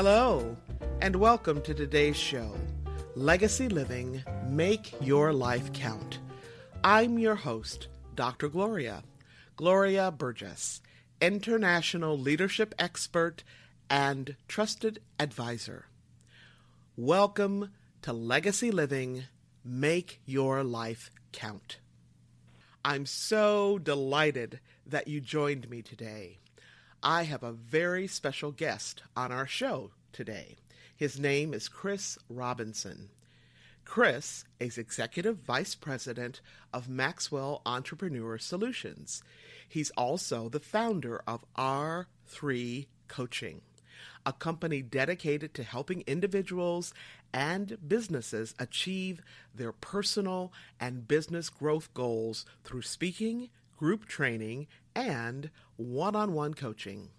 Hello, and welcome to today's show, Legacy Living, Make Your Life Count. I'm your host, Dr. Gloria Burgess, international leadership expert and trusted advisor. Welcome to Legacy Living, Make Your Life Count. I'm so delighted that you joined me today. I have a very special guest on our show today. His name is Chris Robinson. Chris is Executive Vice President of Maxwell Entrepreneurial Solutions. He's also the founder of R3 Coaching, a company dedicated to helping individuals and businesses achieve their personal and business growth goals through speaking, group training, and one-on-one coaching.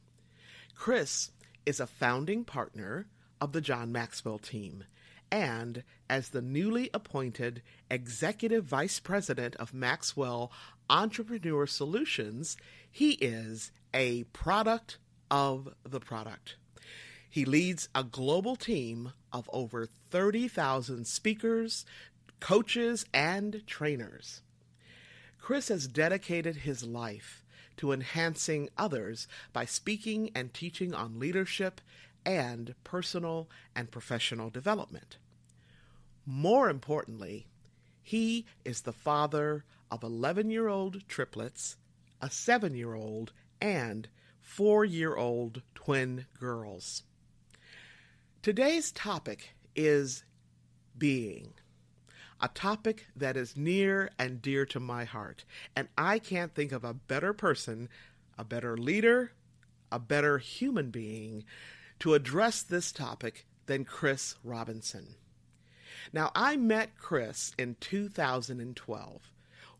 Chris is a founding partner of the John Maxwell team, and as the newly appointed Executive Vice President of Maxwell Entrepreneurial Solutions, he is a product of the product. He leads a global team of over 30,000 speakers, coaches, and trainers. Chris has dedicated his life to enhancing others by speaking and teaching on leadership and personal and professional development. More importantly, he is the father of 11-year-old triplets, a 7-year-old, and 4-year-old twin girls. Today's topic is being. A topic that is near and dear to my heart, and I can't think of a better person, a better leader, a better human being to address this topic than Chris Robinson. Now, I met Chris in 2012.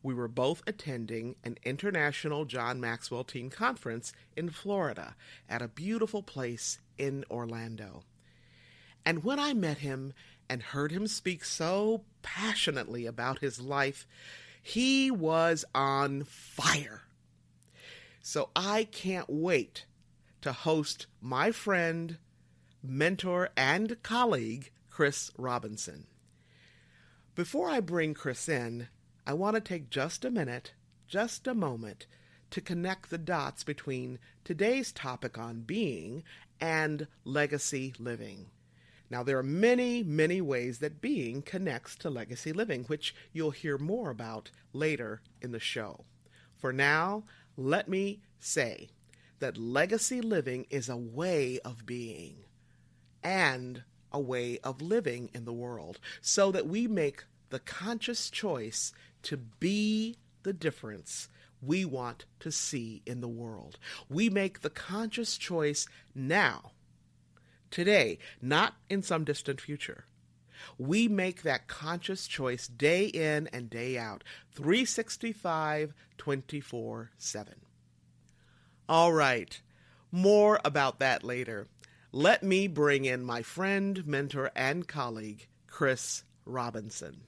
We were both attending an international John Maxwell team conference in Florida at a beautiful place in Orlando. And when I met him and heard him speak so passionately about his life, he was on fire. So I can't wait to host my friend, mentor, and colleague, Chris Robinson. Before I bring Chris in, I want to take just a moment, to connect the dots between today's topic on being and legacy living. Now, there are many, many ways that being connects to legacy living, which you'll hear more about later in the show. For now, let me say that legacy living is a way of being and a way of living in the world, so that we make the conscious choice to be the difference we want to see in the world. We make the conscious choice now, today, not in some distant future. We make that conscious choice day in and day out, 365, 24/7. All right, more about that later. Let me bring in my friend, mentor, and colleague, Chris Robinson.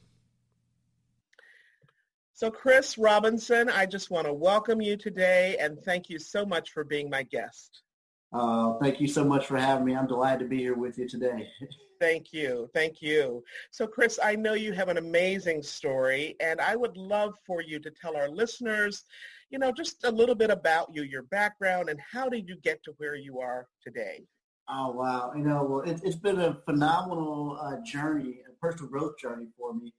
So Chris Robinson, I just want to welcome you today and thank you so much for being my guest. Thank you so much for having me. I'm delighted to be here with you today. Thank you. Thank you. So Chris, I know you have an amazing story, and I would love for you to tell our listeners, just a little bit about you, your background, and how did you get to where you are today? Oh, wow. Well, it's been a phenomenal journey, a personal growth journey for me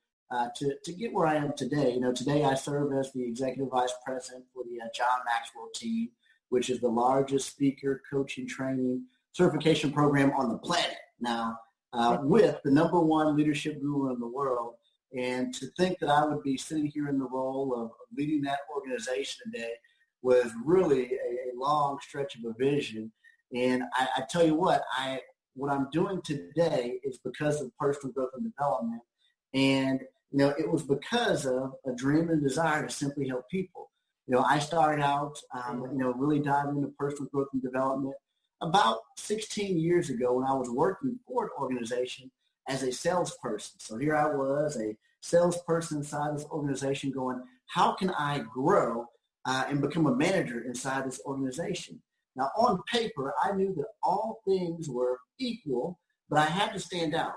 to get where I am today. Today I serve as the Executive Vice President for the John Maxwell team, which is the largest speaker, coaching, training, certification program on the planet now, with the number one leadership guru in the world. And to think that I would be sitting here in the role of leading that organization today was really a long stretch of a vision. And I tell you what I'm doing today is because of personal growth and development. And, it was because of a dream and desire to simply help people. I started out, really diving into personal growth and development about 16 years ago when I was working for an organization as a salesperson. So here I was, a salesperson inside this organization going, how can I grow and become a manager inside this organization? Now, on paper, I knew that all things were equal, but I had to stand out.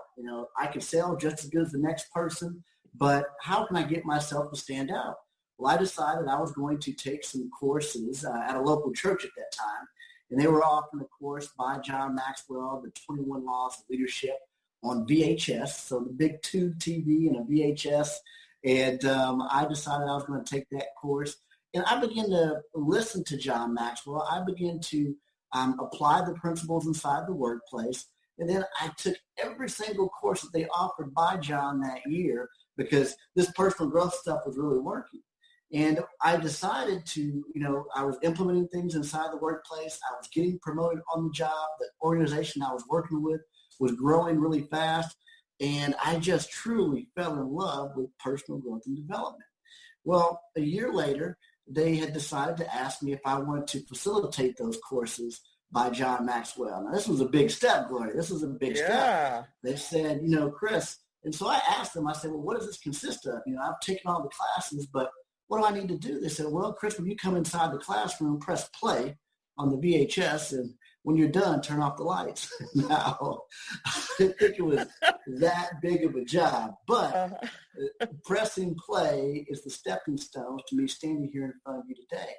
I could sell just as good as the next person, but how can I get myself to stand out? Well, I decided I was going to take some courses at a local church at that time, and they were offering a course by John Maxwell, the 21 Laws of Leadership, on VHS, so the big tube TV and a VHS, and I decided I was going to take that course. And I began to listen to John Maxwell. I began to apply the principles inside the workplace. And then I took every single course that they offered by John that year because this personal growth stuff was really working. And I decided to, I was implementing things inside the workplace. I was getting promoted on the job. The organization I was working with was growing really fast. And I just truly fell in love with personal growth and development. Well, a year later, they had decided to ask me if I wanted to facilitate those courses by John Maxwell. Now, this was a big step, Gloria. This was a big step. They said, Chris, and so I asked them, I said, well, what does this consist of? I've taken all the classes, but what do I need to do? They said, well, Chris, when you come inside the classroom, press play on the VHS, and when you're done, turn off the lights. Now, I didn't think it was that big of a job, but pressing play is the stepping stones to me standing here in front of you today.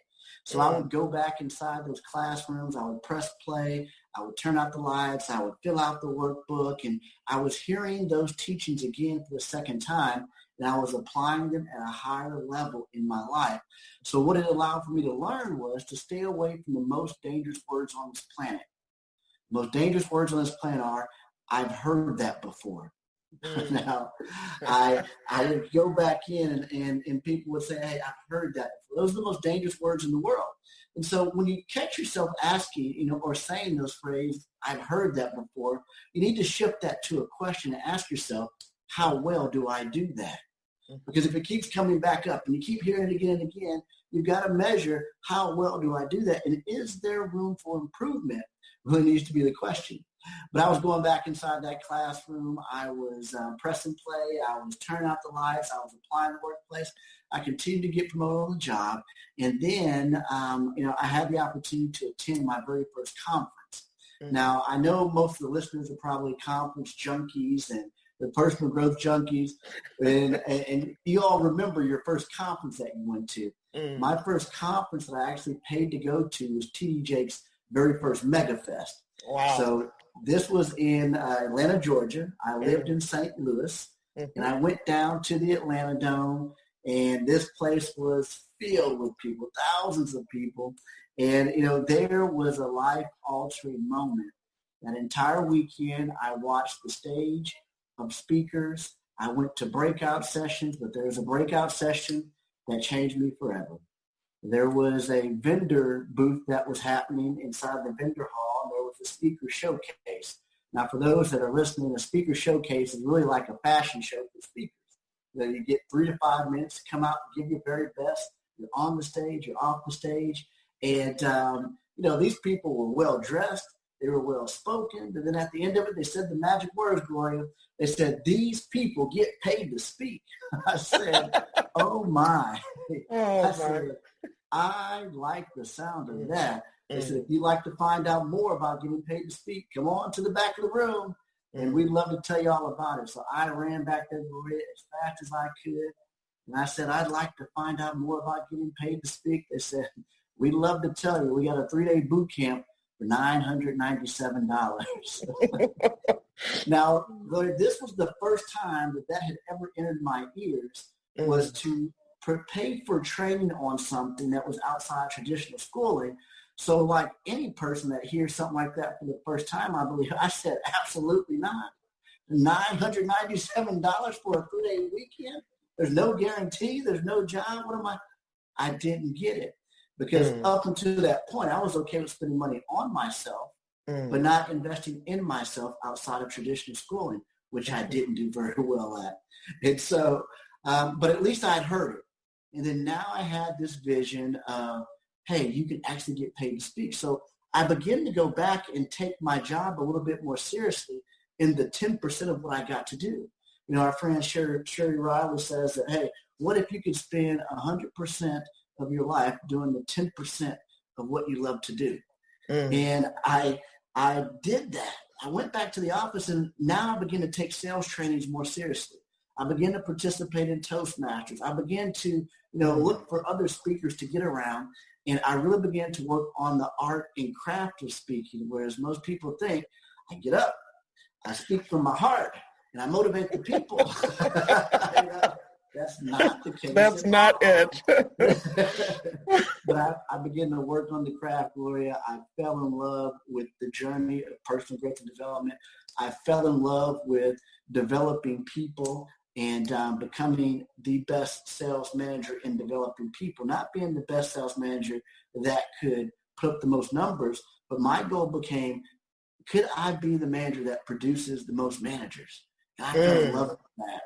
So I would go back inside those classrooms. I would press play. I would turn out the lights. I would fill out the workbook. And I was hearing those teachings again for the second time, and I was applying them at a higher level in my life. So what it allowed for me to learn was to stay away from the most dangerous words on this planet. The most dangerous words on this planet are, I've heard that before. Now, I would go back in and people would say, hey, I've heard that before. Those are the most dangerous words in the world. And so when you catch yourself asking, or saying those phrases, I've heard that before, you need to shift that to a question and ask yourself, how well do I do that? Because if it keeps coming back up and you keep hearing it again and again, you've got to measure how well do I do that? And is there room for improvement? Really needs to be the question. But I was going back inside that classroom. I was pressing play. I was turning out the lights. I was applying the workplace. I continued to get promoted on the job. And then, I had the opportunity to attend my very first conference. Now, I know most of the listeners are probably conference junkies and the personal growth junkies. And you all remember your first conference that you went to. My first conference that I actually paid to go to was T.D. Jakes' very first Mega Fest. Wow. So this was in Atlanta, Georgia. I lived in St. Louis, and I went down to the Atlanta Dome, and this place was filled with people, thousands of people. And, there was a life-altering moment. That entire weekend, I watched the stage of speakers. I went to breakout sessions, but there was a breakout session that changed me forever. There was a vendor booth that was happening inside the vendor hall, and there was a speaker showcase. Now, for those that are listening, a speaker showcase is really like a fashion show for speakers. You get 3 to 5 minutes to come out and give your very best. You're on the stage, you're off the stage. And, these people were well-dressed. They were well-spoken. But then at the end of it, they said the magic words, Gloria. They said, these people get paid to speak. I said, oh, my. I said, I like the sound of that. They said, if you'd like to find out more about getting paid to speak, come on to the back of the room, and we'd love to tell you all about it. So I ran back there, Gloria, as fast as I could. And I said, I'd like to find out more about getting paid to speak. They said, we'd love to tell you. We got a 3-day boot camp for $997. Now, this was the first time that had ever entered my ears, was to pay for training on something that was outside traditional schooling. So like any person that hears something like that for the first time, I believe, I said, absolutely not. $997 for a 3-day weekend? There's no guarantee. There's no job. What am I didn't get it. Because up until that point, I was okay with spending money on myself, but not investing in myself outside of traditional schooling, which I didn't do very well at. And so, but at least I'd heard it. And then now I had this vision of, hey, you can actually get paid to speak. So I began to go back and take my job a little bit more seriously in the 10% of what I got to do. Our friend Sherry Riley says that, hey, what if you could spend 100% of your life doing the 10% of what you love to do? And I did that. I went back to the office, and now I begin to take sales trainings more seriously. I began to participate in Toastmasters. I began to, look for other speakers to get around. And I really began to work on the art and craft of speaking, whereas most people think I get up, I speak from my heart, and I motivate the people. That's not the case. That's not it. But I began to work on the craft, Gloria. I fell in love with the journey of personal growth and development. I fell in love with developing people and becoming the best sales manager in developing people, not being the best sales manager that could put up the most numbers, but my goal became, could I be the manager that produces the most managers? And I fell in love with that.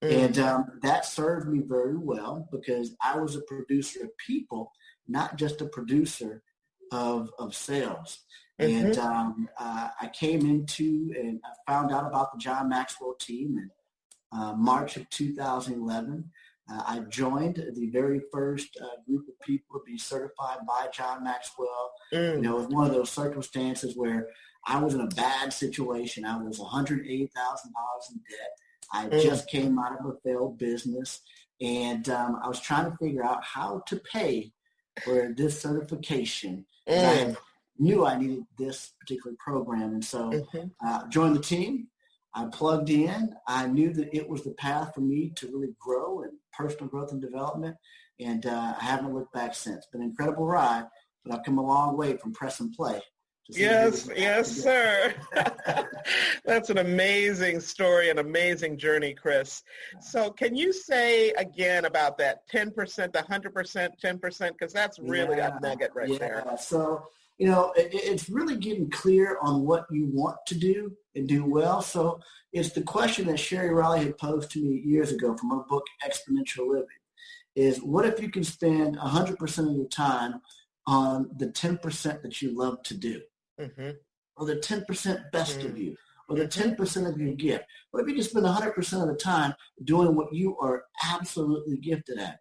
And that served me very well because I was a producer of people, not just a producer of sales. And I came into and I found out about the John Maxwell team in March of 2011. I joined the very first group of people to be certified by John Maxwell. It was one of those circumstances where I was in a bad situation. I was $180,000 in debt. I just came out of a failed business, and I was trying to figure out how to pay for this certification. I knew I needed this particular program, and so I joined the team. I plugged in. I knew that it was the path for me to really grow in personal growth and development, and I haven't looked back since. Been an incredible ride, but I've come a long way from press and play. Yes, sir. That's an amazing story, an amazing journey, Chris. So can you say again about that 10%, the 100%, 10%, because that's really a nugget right there. So, it's really getting clear on what you want to do and do well. So it's the question that Sherry Riley had posed to me years ago from her book, Exponential Living, is what if you can spend 100% of your time on the 10% that you love to do? Or the 10% best of you, or the 10% of your gift. What if you can spend 100% of the time doing what you are absolutely gifted at?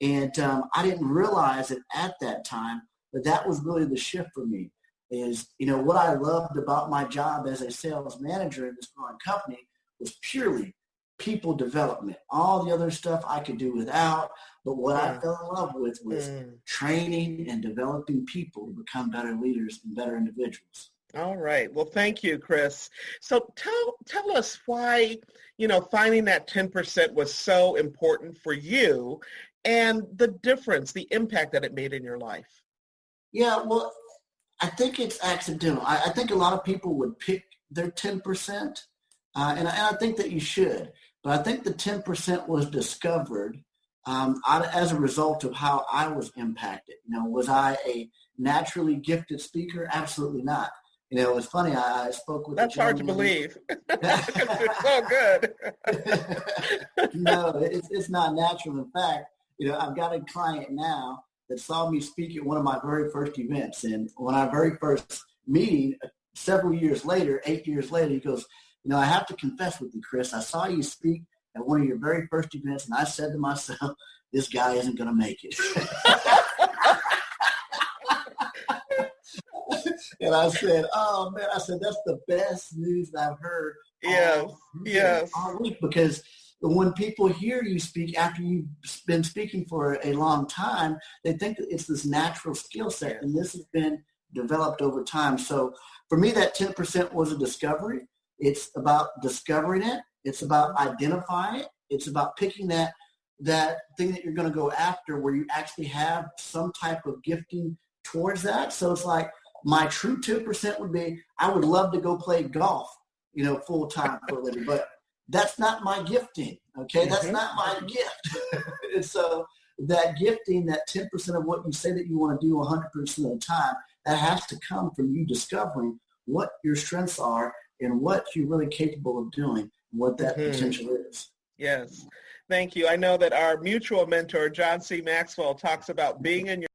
And I didn't realize it at that time, but that was really the shift for me is, what I loved about my job as a sales manager in this growing company was purely people development. All the other stuff I could do without, but what I fell in love with was training and developing people to become better leaders and better individuals. All right. Well, thank you, Chris. So tell us why, finding that 10% was so important for you and the difference, the impact that it made in your life. Yeah, well, I think it's accidental. I think a lot of people would pick their 10%, and I think that you should. But I think the 10% was discovered as a result of how I was impacted. Was I a naturally gifted speaker? Absolutely not. It was funny. I spoke with. That's hard to believe. You're so good. No, it's not natural. In fact, I've got a client now that saw me speak at one of my very first events, and when our very first meeting, several years later, 8 years later, he goes, I have to confess with you, Chris. I saw you speak at one of your very first events, and I said to myself, this guy isn't going to make it. And I said, oh, man, that's the best news that I've heard all week, because when people hear you speak after you've been speaking for a long time, they think that it's this natural skill set, and this has been developed over time. So for me, that 10% was a discovery. It's about discovering it. It's about identifying it. It's about picking that thing that you're going to go after where you actually have some type of gifting towards that. So it's like my true 10% would be I would love to go play golf, full time for a living, but that's not my gifting. Okay. That's not my gift. And so that gifting, that 10% of what you say that you want to do 100% of the time, that has to come from you discovering what your strengths are and what you're really capable of doing, what that potential is. Yes. Thank you. I know that our mutual mentor, John C. Maxwell, talks about being in your